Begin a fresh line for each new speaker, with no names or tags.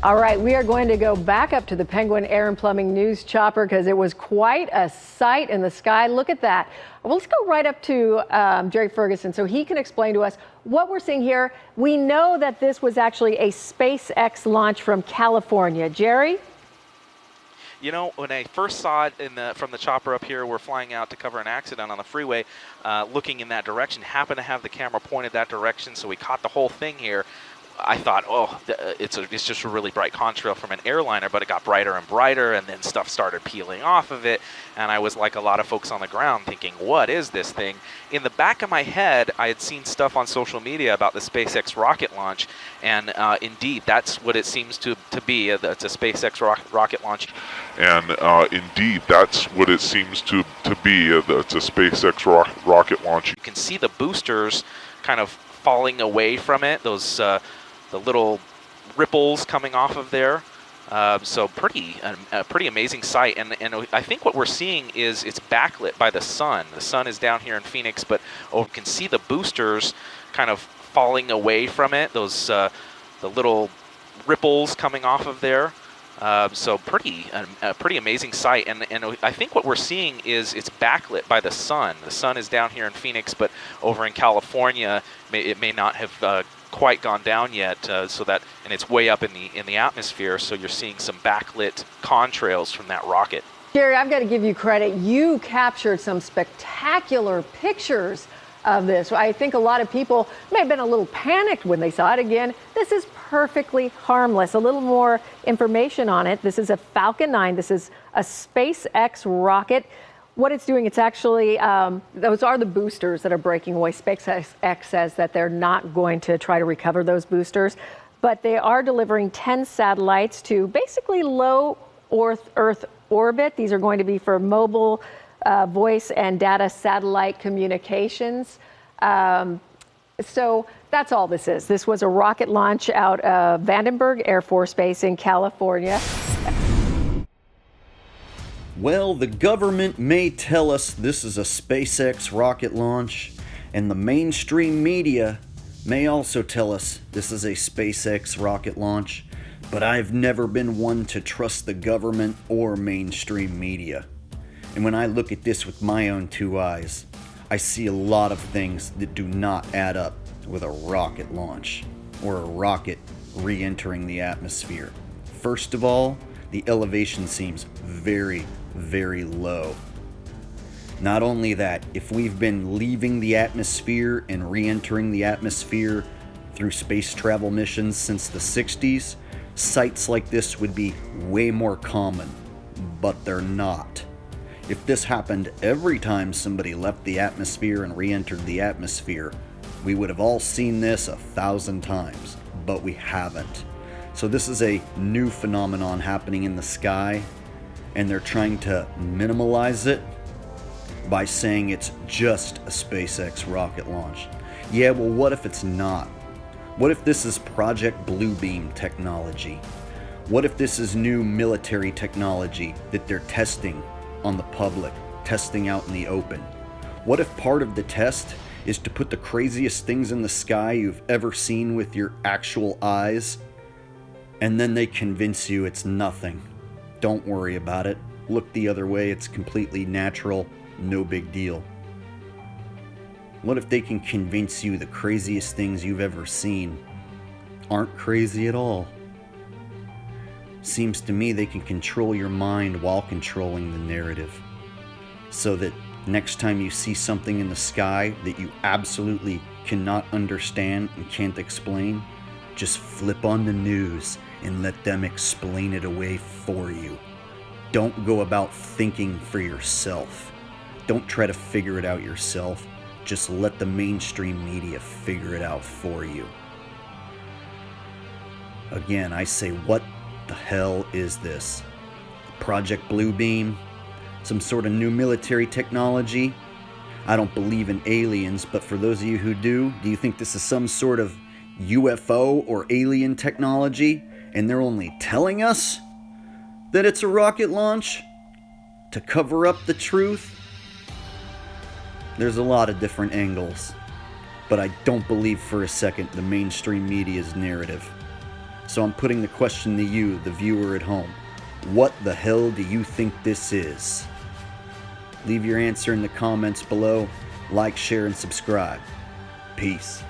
All right, we are going to go back up to the Penguin Air and Plumbing News chopper because it was quite a sight in the sky. Look at that. Well, let's go right up to Jerry Ferguson so he can explain to us what we're seeing here. We know that this was actually a SpaceX launch from California. Jerry?
You know, when I first saw it from the chopper up here, we're flying out to cover an accident on the freeway, looking in that direction, happened to have the camera pointed that direction, so we caught the whole thing here. I thought, oh, it's just a really bright contrail from an airliner, but it got brighter and brighter, and then stuff started peeling off of it, and I was like a lot of folks on the ground thinking, what is this thing? In the back of my head, I had seen stuff on social media about the SpaceX rocket launch, and indeed, that's what it seems to be. It's a SpaceX rocket launch.
And indeed, that's what it seems to be. It's a SpaceX rocket launch.
You can see the boosters kind of falling away from it, those the little ripples coming off of there. So pretty amazing sight. And I think what we're seeing is it's backlit by the sun. The sun is down here in Phoenix, but you can see the boosters kind of falling away from it, those the little ripples coming off of there. So pretty amazing sight, and I think what we're seeing is it's backlit by the sun. The sun is down here in Phoenix, but over in California, it may not have quite gone down yet. And it's way up in the atmosphere. So you're seeing some backlit contrails from that rocket.
Jerry, I've got to give you credit. You captured some spectacular pictures of this. I think a lot of people may have been a little panicked when they saw it. Again, this is perfectly harmless. A little more information on it. This is a Falcon 9. This is a SpaceX rocket. What it's doing, it's actually, those are the boosters that are breaking away. SpaceX says that they're not going to try to recover those boosters, but they are delivering 10 satellites to basically low Earth orbit. These are going to be for mobile voice and data satellite communications. So that's all this is. This was a rocket launch out of Vandenberg Air Force Base in California.
Well, the government may tell us this is a SpaceX rocket launch, and the mainstream media may also tell us this is a SpaceX rocket launch, but I've never been one to trust the government or mainstream media. And when I look at this with my own two eyes, I see a lot of things that do not add up with a rocket launch or a rocket re-entering the atmosphere. First of all, the elevation seems very, very low. Not only that, if we've been leaving the atmosphere and re-entering the atmosphere through space travel missions since the 60s, sights like this would be way more common, but they're not. If this happened every time somebody left the atmosphere and re-entered the atmosphere, we would have all seen this 1,000 times, but we haven't. So this is a new phenomenon happening in the sky, and they're trying to minimalize it by saying it's just a SpaceX rocket launch. Yeah, well, what if it's not? What if this is Project Bluebeam technology? What if this is new military technology that they're testing on the public, testing out in the open? What if part of the test is to put the craziest things in the sky you've ever seen with your actual eyes, and then they convince you it's nothing? Don't worry about it. Look the other way. It's completely natural. No big deal. What if they can convince you the craziest things you've ever seen aren't crazy at all? Seems to me they can control your mind while controlling the narrative, so that next time you see something in the sky that you absolutely cannot understand and can't explain, just flip on the news and let them explain it away for you. Don't go about thinking for yourself. Don't try to figure it out yourself. Just let the mainstream media figure it out for you. Again, I say, what the hell is this? Project Bluebeam? Some sort of new military technology? I don't believe in aliens, but for those of you who do you think this is some sort of UFO or alien technology, and they're only telling us that it's a rocket launch to cover up the truth? There's a lot of different angles, but I don't believe for a second the mainstream media's narrative. So I'm putting the question to you, the viewer at home. What the hell do you think this is? Leave your answer in the comments below. Like, share, and subscribe. Peace.